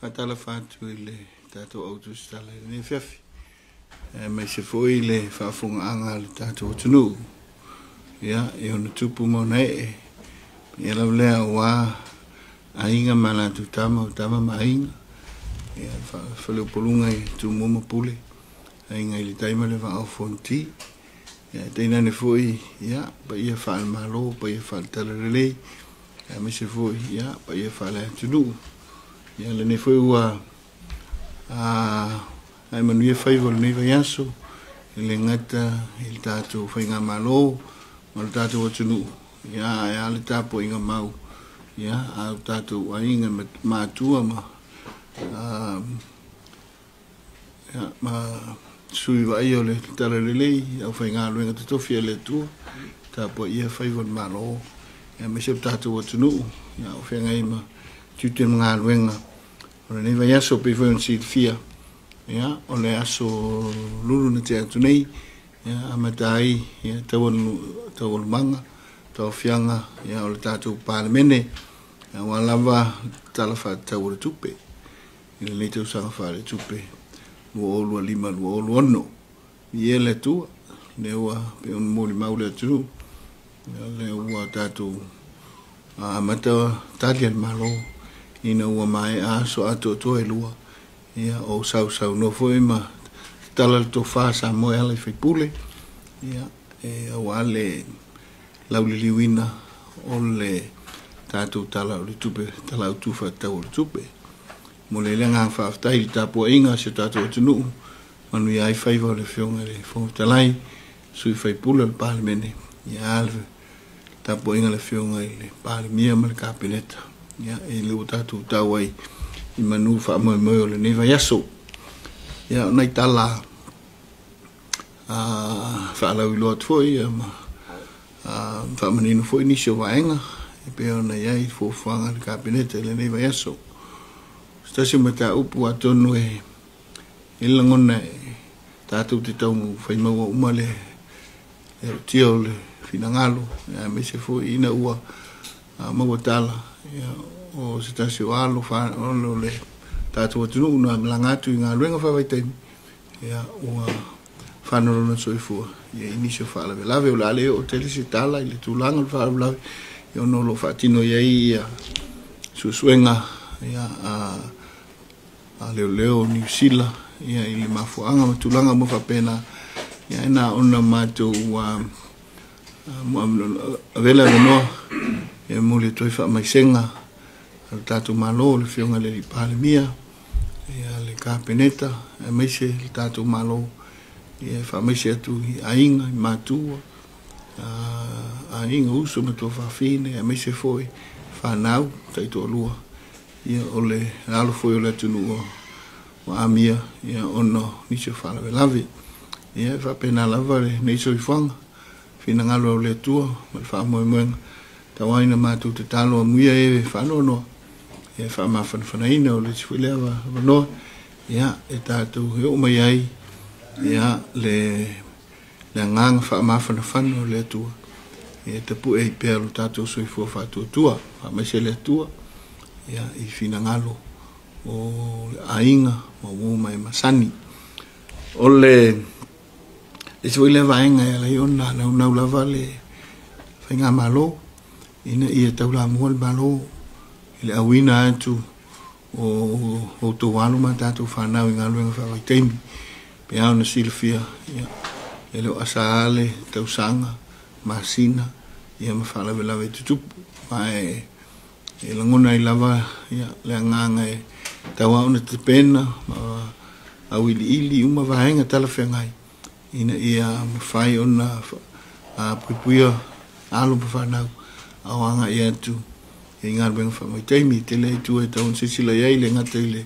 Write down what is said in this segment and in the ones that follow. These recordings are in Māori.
fatala fatu i le tātou autus tala i ne whiawhi. Mai se foi le whaafunga anga le tātou tunu. Ia, e ona tupu mauna e. Ia lau lea wā a inga mana tu tama o tama ma inga. Ia whaleo polunga i tu moma pule. A inga i le taima le wha au fonti. Ia, teina ne foi, ia, pa ia whaal malo, pa ia whaal talarelei. Ia, mai se foi, ia, pa ia whaal tunu. Ia, le ne foi ua ai manuia whaiva le neiva yaso. Le ngata, il tātou whainga malo. Ma le tātou atunu. Ia, ia le tāpo inga mau. Ia, au tātou a inga mātua ma. Ia, ma sui vai o le tala lelei. Au whainga luenga te tofi le tua. Tāpo ia whaiva le malo. Ia, me sep tātou atunu. Ia, au whainga ima. Tute mga luenga. O le neiva yaso pe whain si fia. Ia, o le aso lulu na te atu nei. Ia, amatai, ia, tawal manga, tau fianga, ia, o le tātou pālemene. Ia, wālawa talafa tawal tupe. Ia, le tau sanga whare tupe. Lua olua lima, lua olua ono. Ia le tua, le ua, pe on mōli maule atunu. Ia, le ua tātou amata talia le malo. Ina ua mai aso ato toa e lua. Ia, o sau no foi ma tala to fa sa mo ala fe pule. Ia, e o ale lauliliwina o le tātou tala o le tupe, tala o tufa tau o le tupe. Mo le lenga whaaftai li tāpua inga se tātou atunu. Manu ia ai whaiva o le whionga le whonga talai, sui whai pula le pālemene. Ia alwe tāpua inga le whionga le pālemia ma le kāpeneta. Ia, e leo tātou tau ai i manu wha moe moe o le neiva yaso. Ia, nei tala wha alau i loa tuoi, wha manino foi nisi o waenga, e peo nei ai fōwhanga le kāpeneta le neiva yaso. Stasi me tā upu atonu e langona tātou te tau whai maua umale e tio le finangalo, ia me se foi ina ua maua tala, ia, o se tasi o alo whanolo le tātou atunu una mlangatu i ngā luenga whawaitai. Ia, ua whanolo na soifua. Ia, inisio whaalawe lawe o lale o tele se tala i le tūlanga o whaalawe lawe. Ia, ono lo whaatino iai ia susuenga, ia, a leo leo New Zealand. Ia, i le mafuanga ma tūlanga mo whapena. Ia, ena ona mātou vela noa. Ia, mole toi wha maisenga. Al tātou malo le whionga le pālemia, ia le kāpeneta, e meise le tātou malo, ia wha meise atu i ainga, i mātua, ainga uso me tō whawhine, e meise foi whanau, taito alua, ia o le alo foi o le atunu o amia, ia ono nisio whalawe lawe, ia whapena lava le neiso i whanga, whina ngalo au le atua, ma le whamoe moenga, tawaina mātou te talo a muia e whanonoa, ia wha mawhanawhanaina o le tiwhilewa wanoa, ia e tātou he o mai ai, ia le nganga wha mawhanawhana o le atua, ia te pu e pēr o tātou soifua whātua tua, wha maise le atua, ia i whina ngalo o le ainga, o wōma e masani. O le tiwhilewa ainga e la iona, nau lava le whainga malo, ina ia taula mua le malo, le awina atu o tō wālu ma tātou whanau i ngā luenga whawai teimi. Pe au na silfia, ia, e leo asaale, tausanga, masina, ia ma whalawe lawe tutupu. Ma e langona i lava, ia, le nganga e tau au na te pena, ma au ili uma wahenga tala whengai. Ina ia ma whai ona puipuia alo pa whanau, au anga i atu. E ngā ruenga whamai teimi, te lei tu e taun sisila iai le ngata i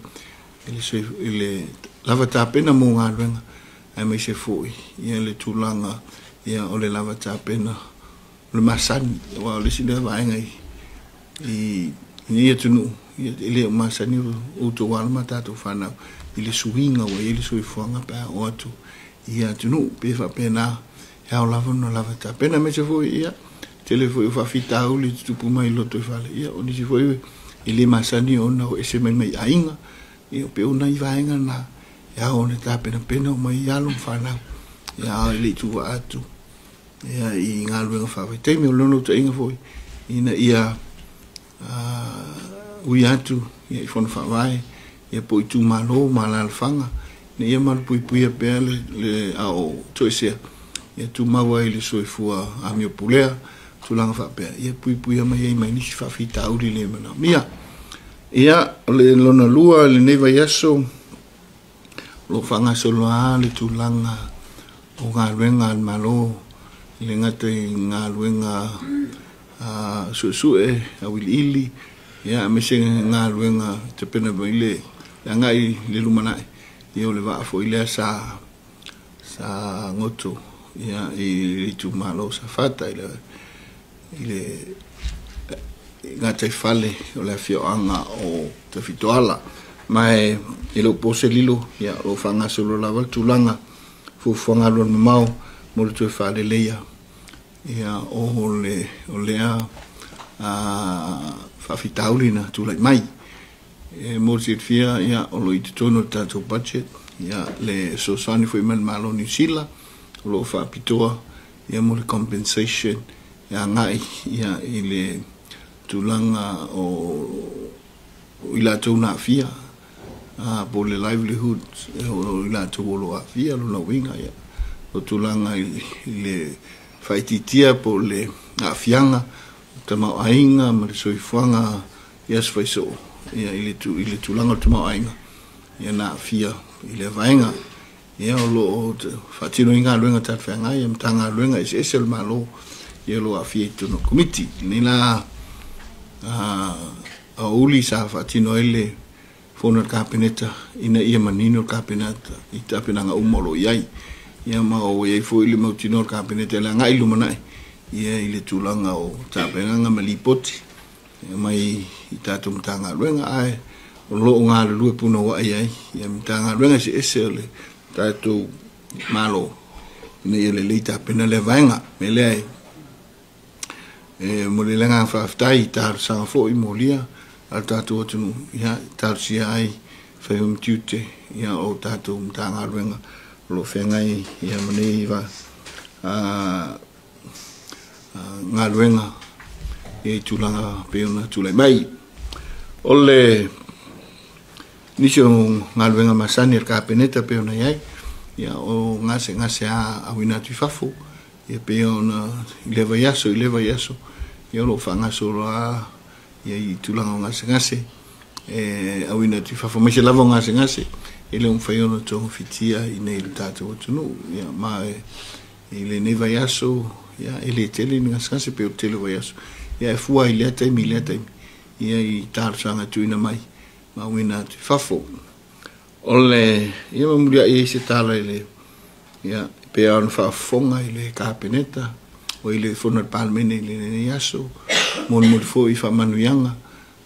le lava tāpena mō ngā ruenga, ai mai se fōi, ia le tūlanga, ia o le lava tāpena, le masani, wa o le sina vaenga i ia tunu, i le masani o tō wala ma tātou whanau, i le suhinga wa i le suifuanga pā o atu, ia tunu, pewa pēnā, hao lava no lava tāpena, mai se fōi, ia, tele foi o whawhita au li tupu mai loto i whale. Ia, o nisi foi i le masani o na o ese mai mai ainga. I o pe una I vaenga na ia o ne tapena pena o mai alo whanau. Ia le tu wa atu. Ia I ngā luenga whawai. Teimi o lono ta inga foi. Ina ia ui atu. Ia I whona whawai. Ia po I tu malo, malalwhanga. Ne ia malu pui pea le ao toisea. Ia tu maua I le soifua a mio pulea. Tu langa whapea. Ia pui a mai mai nisi whawhita auri le mana. Mia. Ia le lona lua le neva yaso. Lo whanga solo a le tu langa. O ngā luenga al malo. Le ngate ngā luenga suesue a wili ili. Ia mese ngā luenga te pena mai le. Le ngai le lumanai. Ia o le waa fo ilea sa ngoto. Ia I tu malo sa fata ile ngā tai whale o le whioanga o te whitoala. Mai I lo pose lilo. Ia o whanga solo lawa tulanga. Fu whangalua na mau. Mo le tue whale leia. Ia o lea whawhitauli na tūlai mai. Mo le whia ia o lo I te tono tātou budget. Ia le sosani fo I man malo New Zealand. O lo whapitoa. Ia mo le compensation. Ia ngai ia I le tūlanga o I la tau na whia. Po le livelihood. O I la tau olo a whia. Lo na winga ia. O tūlanga I le whaititia po le a whianga. Ta mau ainga. Ma le soifuanga. Ia swaiso. Ia I le tūlanga ta mau ainga. Ia na whia. I le vaenga. Ia o lo o whatino I ngā luenga tat whenga. Ia mta ngā luenga I se esel malo. Ia lo a whia I tono komiti. Ni la a uli sa whatino ele whona kāpeneta. Ina ia manino kāpeneta. I tāpenanga umolo iai. Ia mao iai fo ili mautino kāpeneta. Ia ngai lumanai. Ia I le tūlanga o tāpenanga malipoti. Ia mai I tātou mta ngā luenga ai. O lo ngā lua puna wa iai. Ia mta ngā luenga se esel tātou malo. Ina ia le leita pena le vaenga. Me le ai. Mo le lenga whaftai tāru sanga fo I mo lia. Al tātou atunu. Ia tāru sia ai. Whaium tiute. Ia o tātou mta ngā luenga. Lo whengai. Ia manei wa. Ngā luenga. Ia I tūlanga peona tūlai mai. Ole nisi o ngā luenga masani ar kāpeneta peona iai. Ia o ngase a wina tui whafo. Ia peona I lewa yaso. Ia lo whangaso roa. Ia I tūlanga o ngase. A wina tui whafo. Mai se lava o ngase. I le whaiona tō whitia I nei le tātou atunu. Ia mai I le neva yaso. Ia I le tele ni ngase peo tele wa yaso. Ia e fua I lea taimi. Ia I tārsanga tuina mai. Ma wina tui whafo. Ole, ia mamuria I se tala I le. Ia, pea anu whaafonga I le kāpeneta. O I le whona palmene I le yaso. Moni fo I whamanuianga.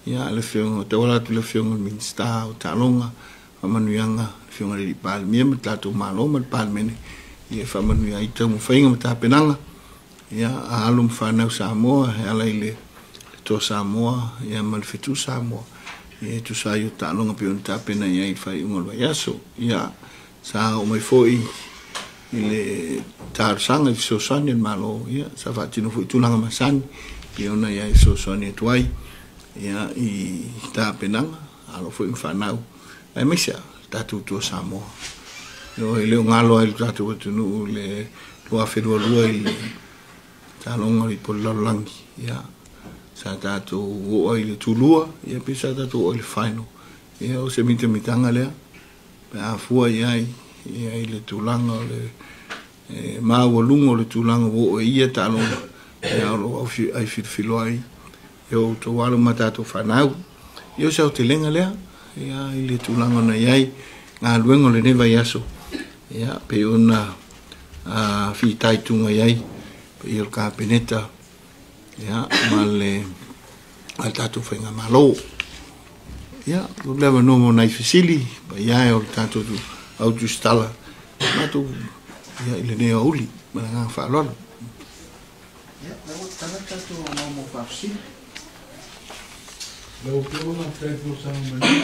Ia, le whionga, te wala tu le whionga minsta o talonga. Whamanuianga, whionga le palmea, ma tātou malo ma palmene. Ia whamanuia I tau mwhainga ma tāpenanga. Ia, a alum whanau Samoa, he ala I le tō Samoa, ia ma le whetu Samoa. Ia tu sa yo talonga pe on tapena ia I whai ungol yaso. Ia, sa o mai foi I le tārsanga I sosani malo. Ia, sa whatino foi tūlanga masani. Pe ona ia I sosani tuai. Ia, I tāpenanga. Alo foi whanau. Ai misia, tātou tō Samoa. Yo, I leo ngalo ai tātou atunu le lua whenua I le talonga I polalolangi. Ia, sa tātou o I le tūlua. Ia, pe sa tātou o I le whaino. Ia, o se mitanga lea. Pe a fua iai. Ia, I le tūlanga o le maua lunga o le tūlanga o ia talonga. Ia, o ai whirwhilo ai. Ia, o tō walo ma tātou whanau. Ia, o sa o te lenga lea. Ia, I le tūlanga na iai. Ngā luenga le neva yaso. Ia, pe ona whitai tunga iai. Pe i o kāpeneta. Ia, ma le al tātou whainga malo. Ia, o lewa nomo nai whisili. Pa iai o tātou tu autu stala. Mātou, ia, I le nea uli. Ma ngā whaalona. Ia, lewa tana tātou nomo whisili. Lewa peona whaipro sama mai.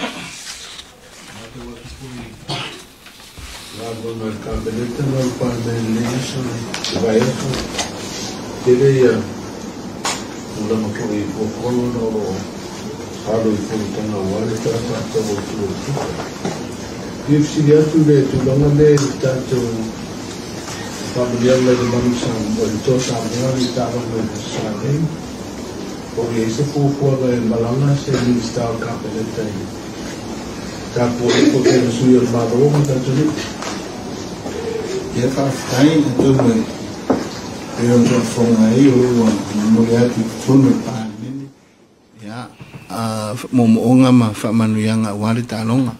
Nagona kabeleta no panelation vai teria ula makoi pokono no halo ifutana wale tata tawo tu if siya tu le tu langale tato familiar le manusang bolto sa mga tawa no sa akin o ese popo ga malanga se lista kabeleta tapo ko te suyo maro tato ni ya fa tai tu me eu não fui aí o mulher que foi me pai ya momonga ma fa manuyanga wale talonga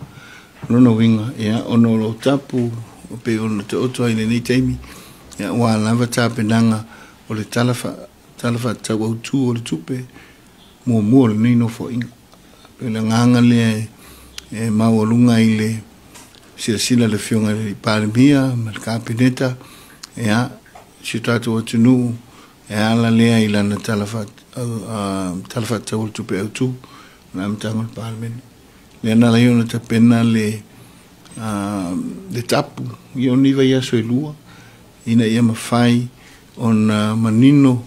no winga ya ono lo tapu o pe ono te oto ile ni taimi ya wa lava tape nanga o le talafa tawa tu o le tupe mo ni no fo inga pe la nganga le e mawalunga ile sila le fionga le palmia mal kapineta ya sitatu o tunu e ala lea ila na talafat tawul tupe au tu na mtango palmen le na la yona ta pena le tapu yoni va ya soilua ina ia mafai on manino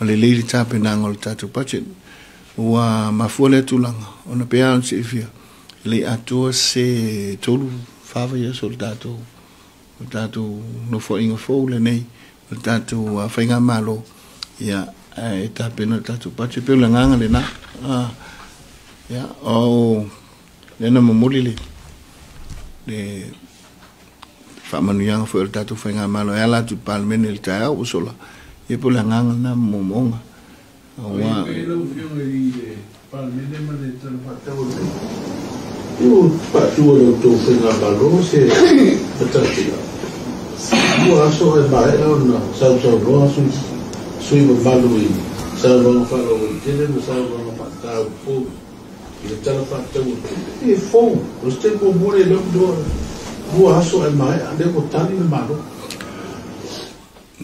o le leili tape na ngol tatu pachen wa mafole tulanga ona pea on sefia le atua se tolu fava ya soldato no fo inga fo le nei tatu fainga malo ya tape no tatu pache pe la nganga le na ya o le na momoli le fa manu yang fo el tatu fainga malo ya la tu palmen el ta o sola e po la nganga na momonga wa palmen ma le tatu patau eu patu o to fainga malo se patatu Mo aso e mai ona sau lo aso sui mo valui sau lo falo tele mo sau lo patau fo ile tala patau e fo o ste mo more lo do mo aso e mai ande ko tani me malo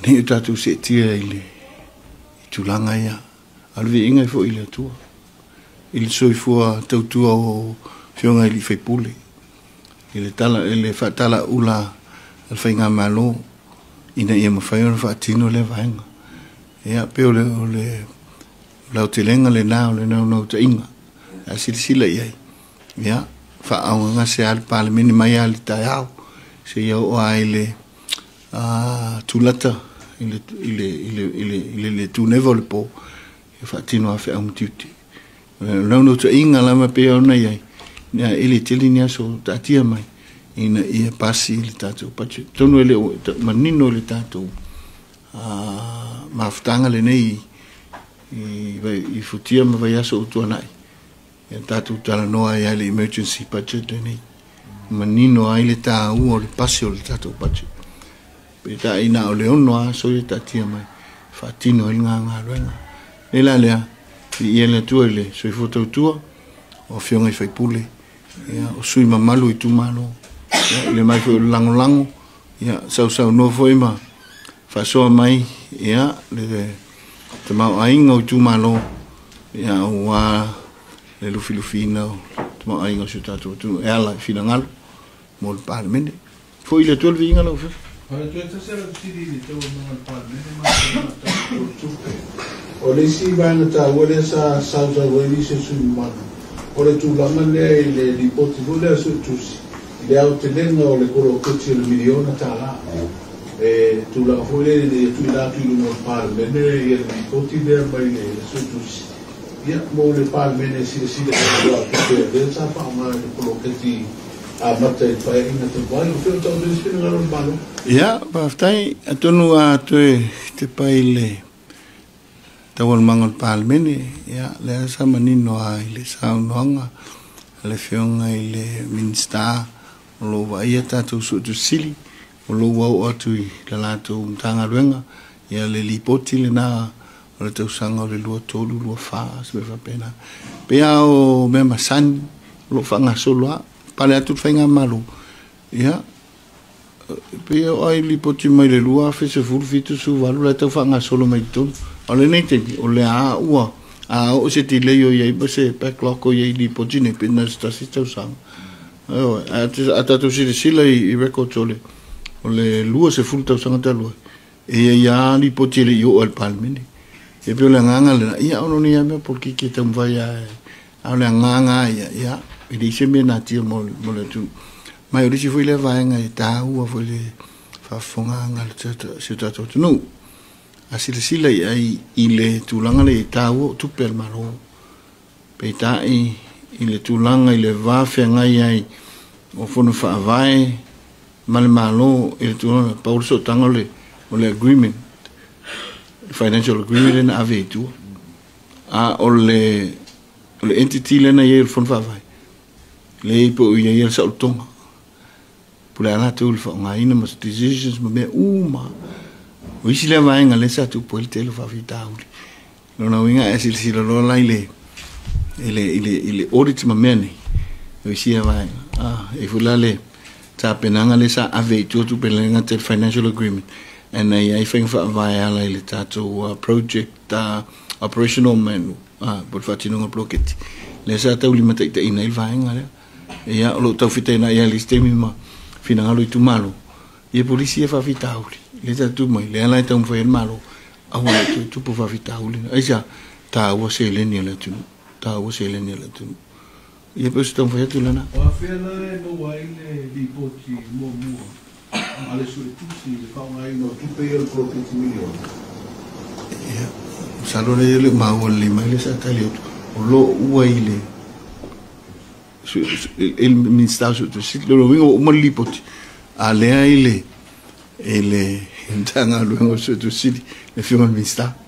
ni tatu se tia ile tulanga ya alvi inga fo ile tu il soi fo tautu o fionga ile fe pule ile tala ile fatala ula al fainga malo ina ia mafai ona faatino le vaenga ia pe o le lautelenga le nao le nau tainga a silisila iai ia faaaugaga se ale palemene mai a le taeao se ia o ai le tulata ile tuneva o le po ia faatino a feʻau matiuti nau taʻiga lama pea ona iai ia ele tele ni aso taatia mai ina ia pasi le tatou pache tonu ele manino le tatou mafutanga le nei i futia ma vai aso utuanai ia tatou talanoa ia le emergency budget le nei manino ai le tāu o le pasi o le tatou pache pe taʻina o le ono aso ia tatia mai faatino i le gagaluega le la lea ia le atua i le soifotautua o fioga i faipule ia o sui mamalu i tumalo le mai fo lango ya sau no foi ma fa so mai ya le te mau ainga o tu malo ya wa le lu filufina te mau ainga o tatu tu ela fina ngal mo le parmene foi le tol vinga lo fe ala tu esta sera ti di te o mo parmene ma o le si va na ta o le sa weli se su ma o le tu la mane le di poti le su tu le autenenga o le koro koti o le miliona tala tu la fole le tu la tu no palmene e le koti le mai le sutus ia mo le palmene si le le sa pa ma le koro koti a mata e pai na te pai o fio tau le spina no balo ia pa tai atonu a te pai le tawal mangal palmene ia le sa manino ai le sa noanga le fionga i le minsta lo vai tatou su tu sili o lo wau atu i la latou tagaluega ia le lipoti lenā o le tausaga o le lua tolu lua fā se me faapena pea o mea masani lo faagasolo a pale atu faiga malo ia pea o ai lipoti mai le lua fesefulu fitusuvalu le tau faagasolo mai tonu o lenei tegi o le a ua a o se tilei o iai ma se backlog o iai lipoti nei pena se tasi tausaga Atatu sila I record o le lua se fulu tau sanga talua. E ia li poti le yo al palmini. E pe le nganga le ia ono ni ame por ki ki tam vai a le nganga ia e di se me na ti mo le tu. Mai ori si foi le vai nga ta u foi le fa fonga nga le se ta tu no. A sila ia I le tulanga le ta u tu per maro. Pe ta I le tulanga I le va fe nga ia o fono fa vai mal malo e tu Paul so tango le agreement financial agreement na ave tu a o le entity le na ye fon fa vai le po ye ye sa tonga pula na tu fa nga ina mas decisions me uma o isi le vai nga le sa tu po il telo fa vita uli no na winga e si lo la ile audit ma meni o isi vai e fulale ta penanga le sa ave tu penanga te financial agreement and I think for via le tato project operational menu por fatino ngo blocket le sa ta ulima te ina il vainga le ya lo ta fitena ya le sistemi ma finanga lo tu malo e policia fa vitauli le ta tu mai le ala ta un fa malo a wa tu po fa vitauli ai ja ta wo se le ni le tu e poi sto fa tu lana o fela no wai le di poti mo ale su tutti le fa mai no tu per il profit million ya salone le ma wali mai le sa tali o lo wai le il ministero su sit lo wingo mo li poti ale ai le intanga lo su tu sit le firma ministero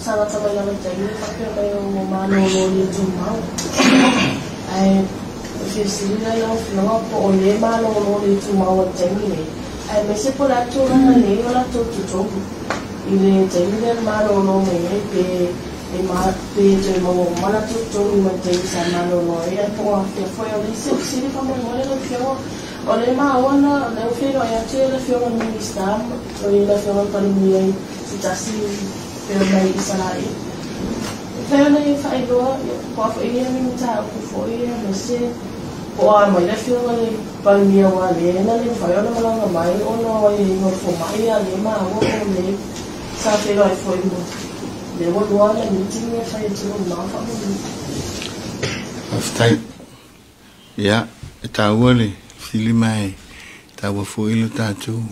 sangat sama yang menjadi tapi apa yang mana oleh cuma sila yang nama po oleh mana oleh cuma menjadi ni mesti pola tu mana ni pola tu ini jadi mana oleh pe jadi mana tu menjadi sama oleh yang po foi oleh sila kami oleh lepas oleh mana oleh film yang tu oleh film minister oleh film paling situasi pero may isa na pero na yung failo po iya yung tao po iya kasi po may lefyo na palmiya wali na yung failo na lang may ono yung fumay ali maawo ko ni sa pero ay po mo de mo wala ni tinga failo tiro na fa mo after ya tawole filimai tawo foilo tatu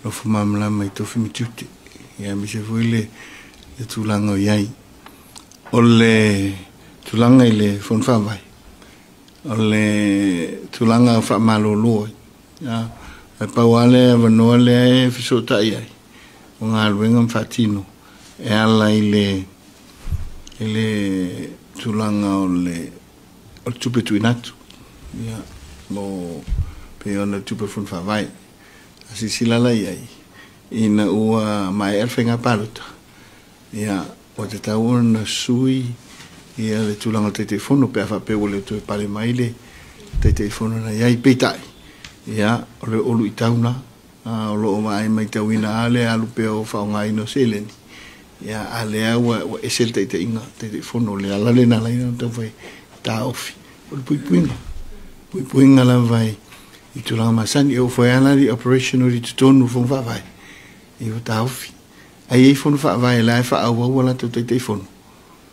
lo fumamla mai to fimituti ya mi se foile le tulanga yai ole tulanga ile fon fa vai ole tulanga fa malolo ya pa wale vanole fisota yai ngal wengam fatino e ala ile tulanga ole tupe tuinatu ya mo pe ona tupe fon fa vai asisilala yai ina ua mai elfenga paluta ia o te tau na sui ia le tulanga te telefono pe afa pe ole tu pale maile te telefono na ia peitai ia ole olu itauna o lo mai mai tawina ale alu pe o fa ngai no seleni ia ale wa esel te inga te telefono le ala le na la ina te foi ta ofi o puinga la vai i tulanga masani o foi ana di operational di tonu fon va vai io taufi ai fon fa vai la fa au wala to te fon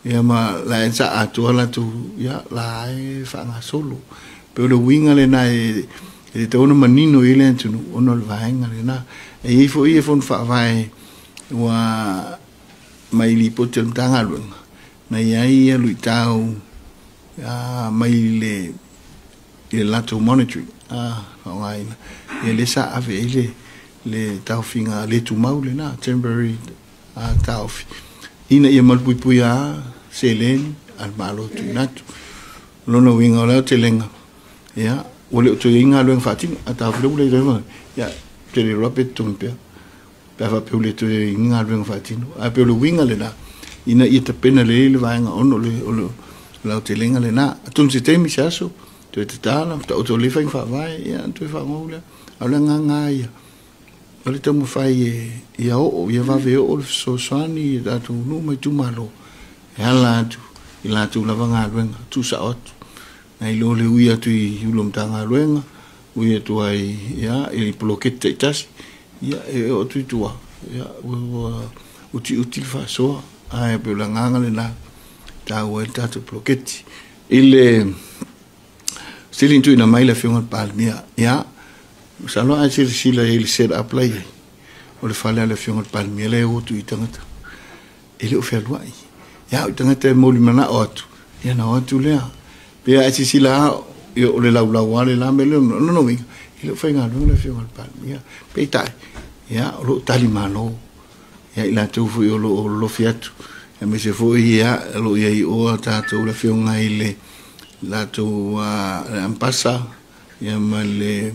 ia ma la sa atu la tu ya la fa nga solo pe lo winga le na e te ono manino ile tu ono va nga le na e fon fa vai wa mai li potel tanga lu na ia lu tau mai le lato monitoring fa vai ele sa ave le taufinga le tu maule na temporary taufi ina ia malpui selen al malo tu natu lono winga la telenga ya ole to inga lo fatin ata le le ya te le rapet tumpia pa va pe le to inga lo fatin a pe lo winga le na ina ia te pena le vainga ono le la telenga le na tun sistemi saso to te tala to le fa vai ya to fa ngole ala nga ya o le tamu fai ia o ia vave o le sosoani atu nu mai tu malo e ala atu i la tu lava ngā luenga tu sa atu na i lo le ui atu i ulom ta ngā luenga ui atu ai ia i polokete i tasi ia e o tu i tua ia uti le whasoa ai pe la nganga le na ta ua i tatu polokete i le silin tu ina mai la whiunga palmia ia salo ai sila i le set up lai o le whale le whiunga palmia le o tu i tangata i le o whea ai ia o tangata e moli mana o atu ia na o atu lea pe ai sila o le lau ale la me le no winga i le whainga le whiunga palmia pe tai ia o lo tali malo ia i la tu fu o lo fiatu e me se fu ia lo ia i o tātou le whiunga i le la tu ampasa ia ma le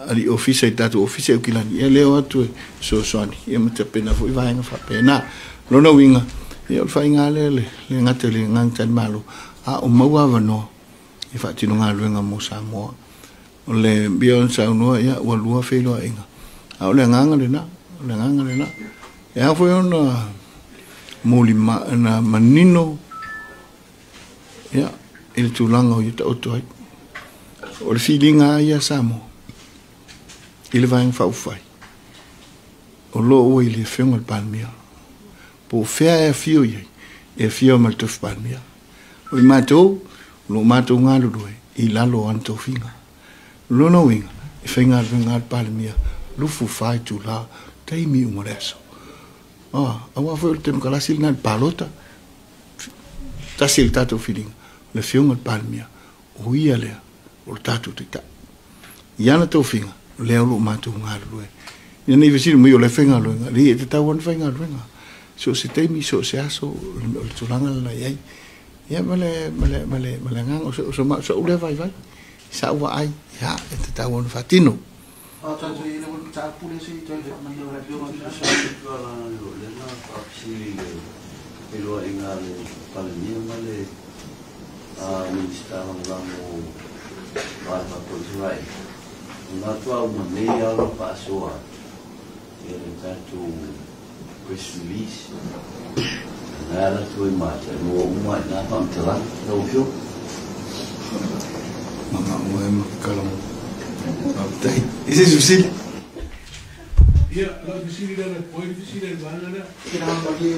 ali office i tatu office o kilani e leo atu so soani ia mata pena foi vai nga fa pena lo no winga ia fa inga le ngate le ngang tan malo a o maua vano i fa tino nga luenga mo sa mo o le bion sa no ia o lua felo inga a o le nganga le na e a foi ona molima na manino ia il tulanga o ita oto ai o le feelinga ia samo il va in fai o lo o il fengo al palmia po fea e fio ye e fio mal to palmia o mato lo mato ngalo do i lalo anto finga lo no winga e fenga al palmia lu fu fai tu la tai mi umoreso awa foi il tempo kala sil na palota ta sil tato feeling le fiunga palmia o ia lea o tatu te ta iana tau finga lea lo matu ngā lue ia nei vesiru mui o le whenga lue li e te tau wan whenga lue so se teimi so se aso o le tulanga la iai ia male ngang o so ule vai sa ua ai ia e te tau wan whatino tanto i le wan ta pule se i toi mai o le fiunga sa le na papsi e lo inga le palmia male minister ngamo vai para Israel. Na tua uma meia hora passou ele tanto press release. Nada tua imagem, no uma na panela, não viu? Mamãe, calma. Isso é difícil. La visita del poi visita il banana.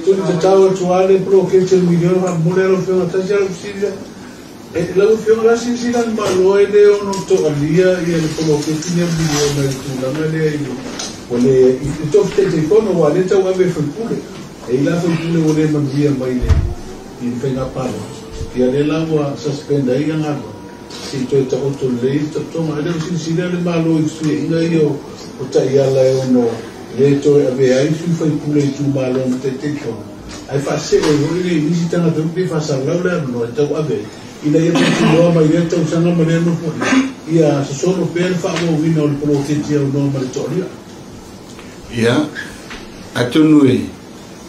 Tu ciao tuale pro che c'è il miglior amore fino a tagliare visita. E la fino la sisina il malo e o non to alia e il pro che tiene il miglior la mele quale il top che con wale ta wa be fulpule. E la fulpule wale man via mai ne. In fenga palo. E la wa suspenda i ngalo. Si to ta otto lei to ma le sisina il malo su inga io o tai ala e ono le to ave ai su fai pule tu malo te ko ai fa se o le visita na tempi fa sa la no ta ave ina ia tu no mai le to sanga mane no po ia se sono per fa mo vino il pro che ti no ma to ia atunui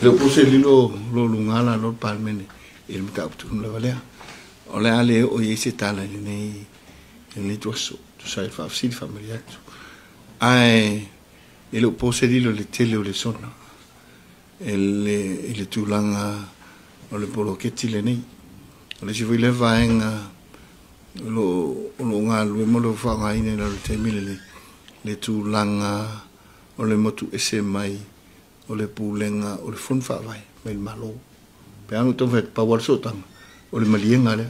le puse lilo lo lungala lo palmene il mta tu la valea o le ale o ese tala nei le to so tu sai fa sil familiato ai e lo posedilo le tele o le sona ele tulanga o le polo che ti le nei o le si voi le vaenga lo nga lu mo lo fa nga ine lo te mile le tulanga o le motu ese mai o le pulenga o le fun fa vai mel malo pe anu to vet power sotang o le malienga le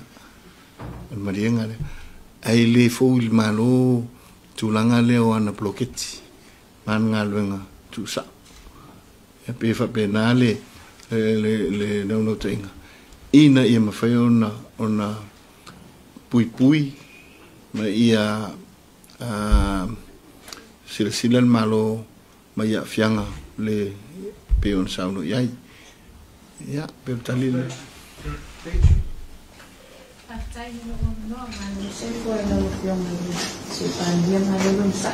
ai le fo il malo tulanga le o ana bloketi man nga luenga tu sa e pe fa penale le no tenga ina ia mafai ona pui ma ia sila malo ma ia fianga le peon sauno iai ia pe talile Atai no se puede lo se pandemia malo sa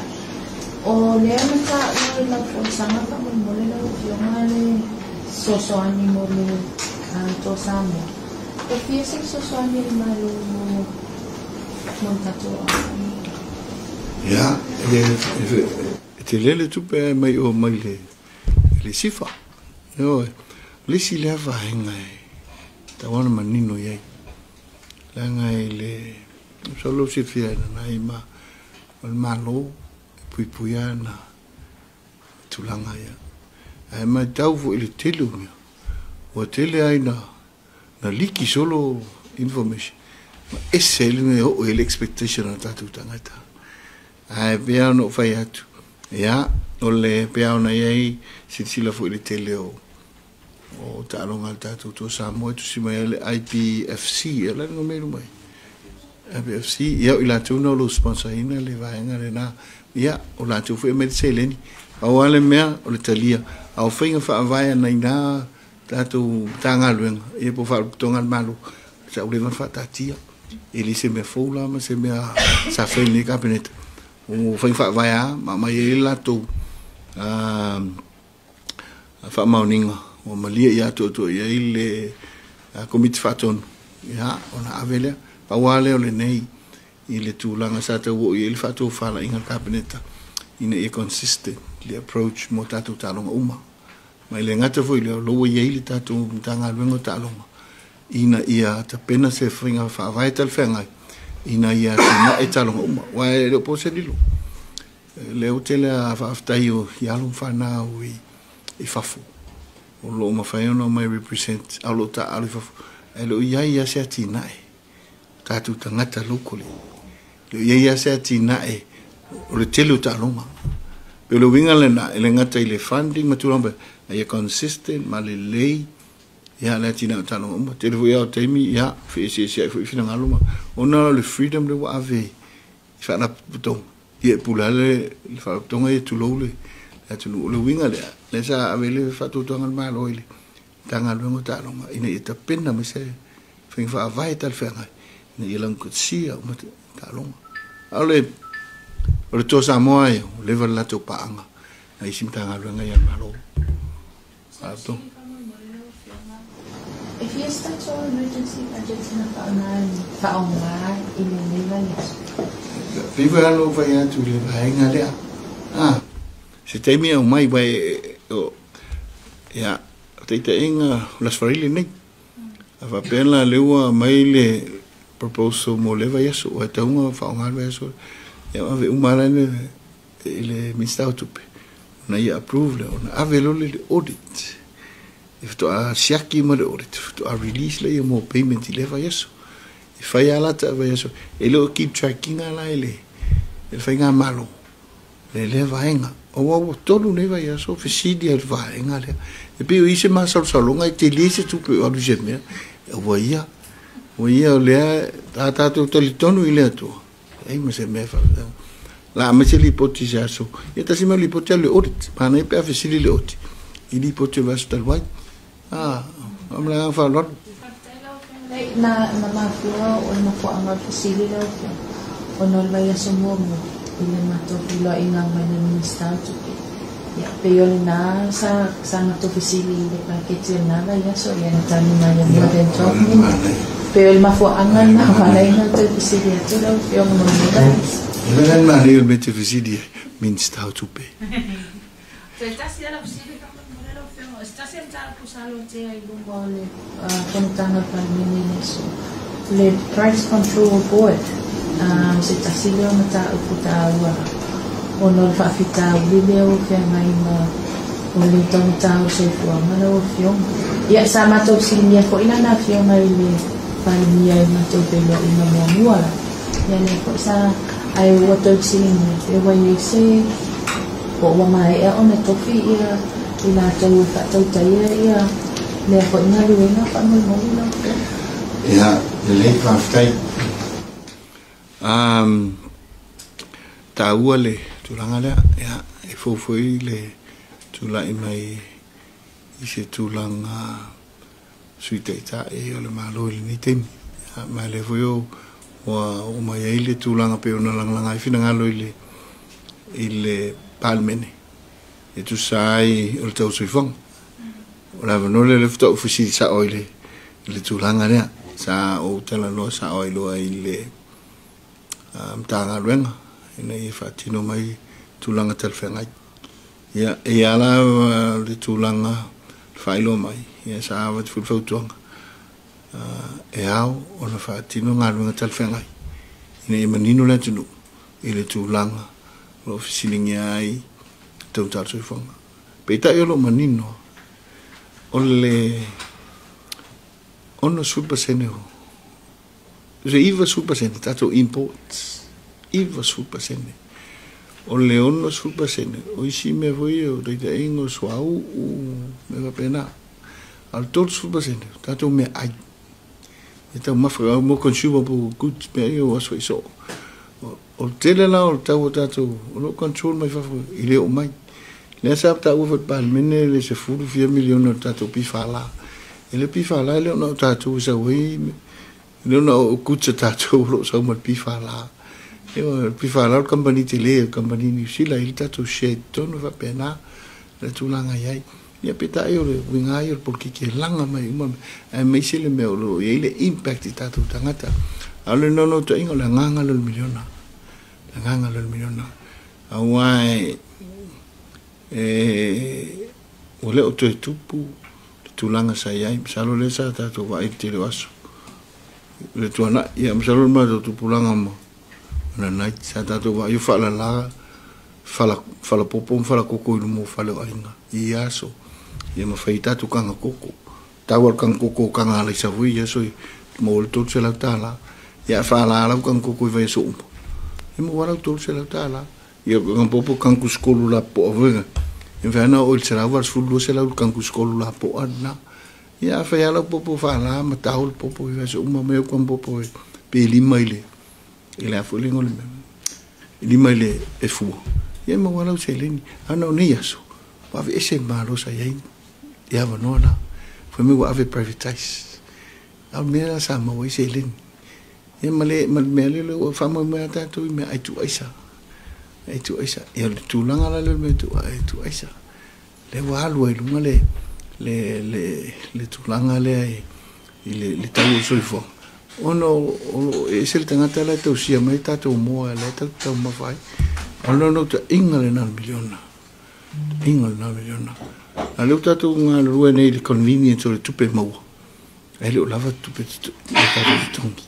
o le mata la forsanga ka mo le lo male soso animo le to samo o fiese soso animo malo montato ya te lele tupe mai o mai le sifa yo le si le va henga ta wana manino ye la ngai le solo si fia na ima mal malo pui na tulanga ya ai mai tau fu le telu o tele ai na liki solo information ma ese le o el expectation na tu tangata ai pia no fai atu ya o le pia na ye si la fu le tele o talonga tatu to Samoa tu si mai le IPFC la no me mai IPFC ya ila tu no lo sponsor ina le vaenga le na ya o la tu fu me seleni au ale mea o le talia au fainga fa vai na ina tatu tanga luenga e po fa tonga malu sa ule fa tatia ele se me fola ma se me sa fe ni cabinet o fa vai ma mai la tu fa mauninga o malia ya to ya ile komit faton ya ona avele pa wale ole nei ile tulanga sa te wo ile fato fala inga cabinet ina e consistent le approach mo tatu talonga uma mai le ngata foi le lo ye ile tatu tanga luengo talonga ina ia ta pena se fringa fa vai tal fenga ina ia na e talonga uma wa le pose dilo le hotel a aftaio ya lo fa na wi e fafu o lo ma fa no mai represent alo ta ali fafu elo ia se atinai tatu tangata lokole le ia se atinai o le telu talonga pero winga le na ele ngata ile funding matulamba ia consistent ma le lei ya le tina talonga uma te vo ya temi ya fi fina ngaluma ona le freedom de wa ave fa na puto ye pulale le fa tonga ye tulole la tulu le winga le sa ave le fa tu tonga ma lo ile tanga lo ngota lo ina ita pena me se fin fa vai tal fenga ni ilang kutsia ma talonga ale o to Samoa le va la to paanga ai sim tanga lo nga ya malo ato if you start your emergency budget na paonga in the village viva lo vai atu le vai nga le se temi o mai vai o ya te inga las farile nei ava pena leua mai le proposal mo le vai so o taunga fa nga vai so ya ave umala le ministro tupe na ia approve le ona ave lo le audit if to a siaki mo le audit to a release le mo payment le vai so if ai ala ta vai so ele keep tracking ala ele fai nga malo le vai nga o wa tolu ne vai so fisidia vai nga le e pe ise ma so longa te lise tu pe o du jeme o ia le ta to li tonu ile to ai me se me fa la me se l'ipotesi so e ta sima l'ipotesi le audit pa ne pe fisili le audit il ipotesi va sta vai am la fa lo na mafua o na po ang fisili le o no vai so mo ile mato pilo inga mai na minister tu ya pero na sa na to fisili le pa ke na vai so ya na tani na ya mo dentro pero el mafua angan na malay na to fisili to lo yung mga Ilan ma le mette visidi minister tu pe. Estás ya la posible modelo feo. Estás sentado pusalo te ai bumbole contando para mim isso. Le price control board se está silo mata uputa wa ono fa fita video que mai ma o le tonta o se fo malo fio. Ya sama to sinia ko ina na fio mai le pa mia ma to pelo ina mo muala. Ya ne ko sa ai water sing e wai se ko wa mai e ona tofi ia ina tau fa tau tai ia le ko ina lu ina pa mo mo no Ja, de leeftijd taua le tulanga le ya e fofoi le tula i mai i se tulanga suiteita e o le malo le ni temi ma le foi o mai ai le tulanga pe ona langa i fina ngalo i le palmene e tu sai o le tau soifong o la vanole le fto fusi sa oile le tulanga le sa o tala no sa oilo ai le tanga renga ina ia whaatino mai tūlanga talwhengai. Ia e ala le tūlanga whailo mai, ia sa awa te whulwhautuanga. E au o na whaatino ngā runga talwhengai. Ina e manino le tunu, i le tūlanga, lo fisilingi ai, tau tātu i whanga. Pei tai olo manino, o le ono super sene ho. Re iwa super sene, tato imports. Iwa super sene. O le ono super sene. O isi me voi o reita ingo suau me wa pena. Al tot super sene. Tato me ai. E tau mawhaka mo consumer po goods me ai o aso iso. O tele la o tau o tato. O lo control mai whawha. I leo mai. Le asap ta uwhat pal mene le se furu 4 milion o tato pifala. E le pifala e leo na o tato usa wei. Leo na o kutsa tato lo sa umat pifala. E o pifala o company te le, company ni sila il tato shed tono va pena. Le tūlanga iai. Ia peta e o le winga i o porki ke langa mai umam. E mei sile me o lo e le impact i tato tangata. A le nono ta ingo le nganga lo miliona. Le nganga lo miliona. A wai o le o te tupu tūlanga sa iai. Salo le sa tato wa i te le waso. Le tuana, ia msalo ma do tupulanga mo. Na nai sa tato wa yu fala la fala popo fala koko i mo fala ainga. Ia so. Ia ma fai tatu kanga koko. Tawar kanga koko kanga ala sa hui ia so mo le tot se la tala. Ia fala ala kanga koko i vai so umpo. Ia mo wala tot se la tala. Ia kanga popo kanga skolu la po avenga. Ia vana o il sera war fulu se la kanga skolu la po ana. Ia fai ala popo fala ma taul popo i vai so umma me kanga popo pe lima ile. Ile a fulingo le lima ile e fu. Ia mo wala se leni. Ana o ni aso. Wa ve ese malo sa ia. Ia va nona. Foi me wa ave privatize. Au me sa mo wa se leni. Ia male male le fa mo me ta tu me ai tu aisa. Ai tu aisa. Ia tu langa la le me tu ai tu aisa. Le wa lu e lunga le tu langa le le tau so fo. Ono e se tangata la tau sia mai tato mo la tau mafai. Ono no te ingale na miliona. Ingale na miliona. A le tato nga rua nei le convenience o le tupe mau. E le lava tupe tato tongi.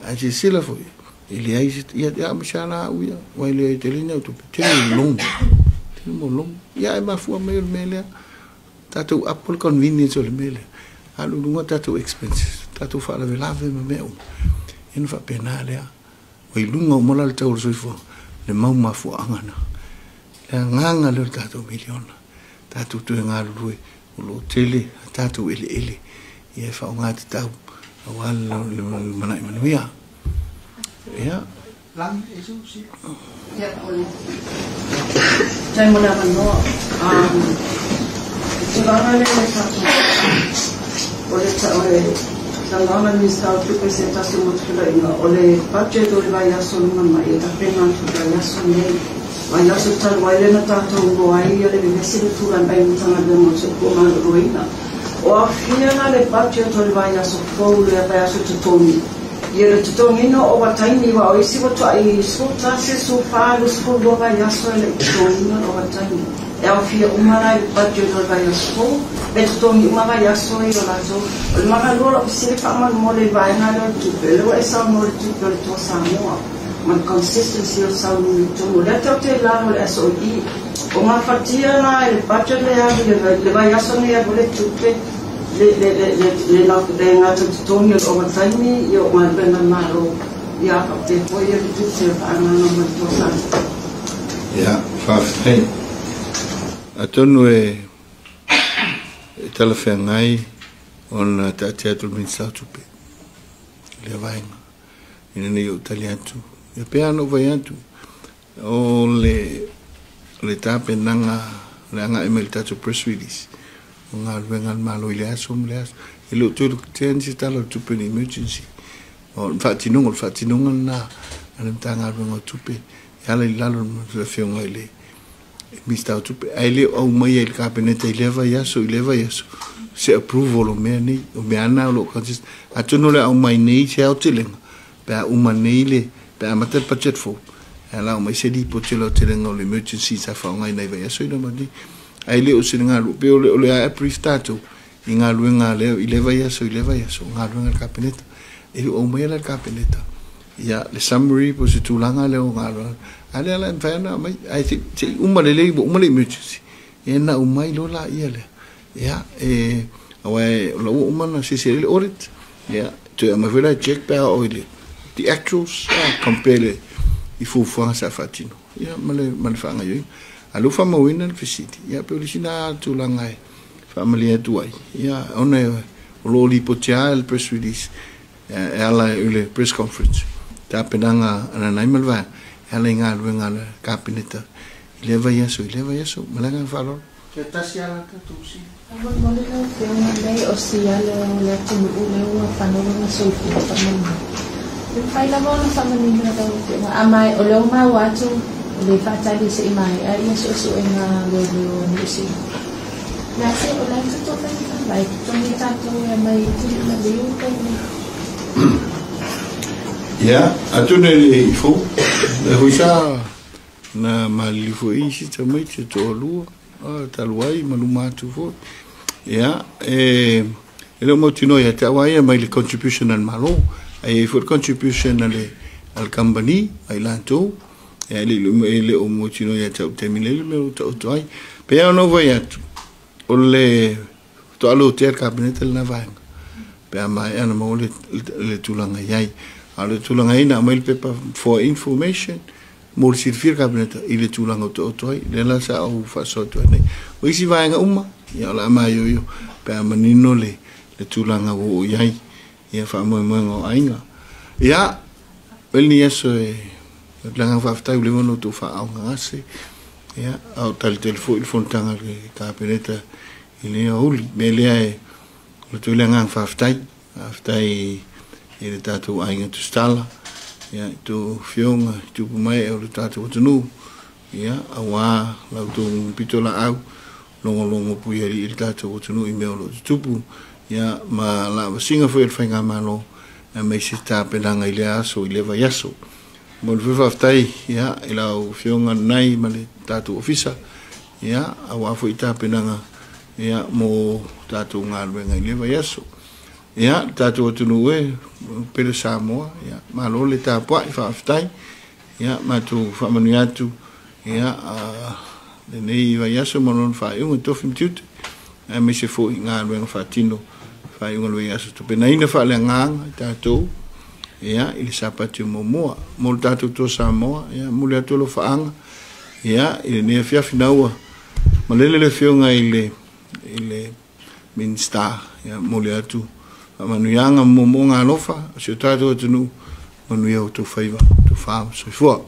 A se sila foi. Ele ai ia mshala uia. Wa ile te lina tupe. Te long. Te mo long. Ia ma fu mai mele. Tato apple convenience o le mele. Alu lunga tato expenses. Tato fala velave me meu. Ina fa penale a. Oi lunga mo la tau soifo. Le mau ma fu angana. Le nganga le tato miliona. Tato tu nga lui o lo tele tato ele. Ia fa nga tau. Awal le mana manuia. Ia. Lang eso si. Ya ole. Jai mona mano. Sekarang le tato. Ole Sangana minister to presentação muito legal. Olhe budget do vai assumir uma maioria da pena do vai assumir. Vai assumir vai le na tanto o aí ele vai ser tudo bem muito na demo se como ruína. O afia na le budget do vai assumir o le vai assumir tomi. E ele tomi no overtime ni vai esse boto aí escuta se sofá o school do vai assumir tomi no overtime. É o fia uma na budget do vai assumir. Betul uma vai assumir o lazo. O magalora se fama no le vai na lo tupe. Lo essa no tupe to Samoa. Man consistency o saúde to le te lá no SOI. Uma fatia na el budget le vai assumir o le tupe. Le na de na Tony overtime e o man ben na ro. Ja, te foi ele tupe para no to Samoa. Ja, fafai. Atonu e tala whengai on te atu minsa tupe. Le vainga. Ina nei o tali atu. E pea no vai atu. O le tape nanga le anga email tatu press release. O ngā ruenga malo i le aso le aso. E lo tūru te ansi tala tupe ni emergency. O whaatinunga na anam tā ngā ruenga tupe. E ala i lalo le whionga i le mista tupe ai le au mai el kabinete i leva yaso se approval o me ni o me ana lo consist atu no le au mai nei se au tilenga pa uma nei le pe amata budget fo ala mai se di potelo te ngol emergency sa fa ngai nei vai so ina madi ai le o singa lu pe ole a pristato inga lu nga le ile vai so nga lu nga kabineta e o mai la kabineta ya le summary po se tulanga le o nga lu ale ala fana mai ai te umale le emergency e na umai lo la ia le ya awai lo umana se le audit ya to am vera check pa oile the actuals compare i fu sa fatino ya male fanga yo alu fa mo wina fisiti ya pe lisina tu langai family tu ai ya ona lo li potial press release ala ule press conference ta penanga ana naimal va ala nga lu nga kabineta leva yeso malanga falo ke tasiala ka tu si Abang boleh lah yang mandai osia le tunu le panolo na sulfi tamam. Pai la bona sama ni na tahu ke amai ole ma watu le fata di se mai ai so enga le ni si. Nasi ole tu kan baik tu ni tak tu mai tu na biu kan. Ya, atune le ifo. Le huisa na malifu isi tamai te tolu. Taluai malumatu fo. Ya, ele mo tino ya tawai mai le contribution al malo. Ai for contribution al company ai lanto. Ya le o mo tino ya tau temile me o ai. Pe no vai atu. Ole to alo ter cabinet na vai. Pe mai ana mo le tulanga yai. Ale tulanga ina mai pepa for information. Mor sirfir cabinet ile tulanga to ai. Le la sa o fa so to nei. O isi vai nga uma. Ya la mai yo pe manino le tulanga o yai. Ya fa mo ngo ainga ya ni eso langa fa fta le mono to fa au ngase ya au tal telefo il fontanga le kabineta ile uli mele ai le to langa fa fta ile tatu ainga to stala ya to fionga tu mai o tatu tunu ya awa la to pitola au longo pu ile tatu tunu i meo tupu ya ma la singa foi fenga malo me se sta pelanga ile aso ile va yaso mo le va ftai ya ila o fionga nai male tatu ofisa ya awa foi ta pelanga ya mo tatu ngalwenga ile va yaso ya tatu tunuwe pele Samoa ya malo le ta pa fa ftai ya ma tu fa manuatu ya le nei va yaso mo non fa un to fimtut me se foi ngalwenga fatino fai un lugar tu penaina fa le ngang tato ya il sapatu momoa mol tato to Samoa ya mule to lo faanga ya il ne fia finaua malele le fionga ile minsta ya mule atu manu yanga momonga lofa se tato tunu manu ya to faiva to fa so fo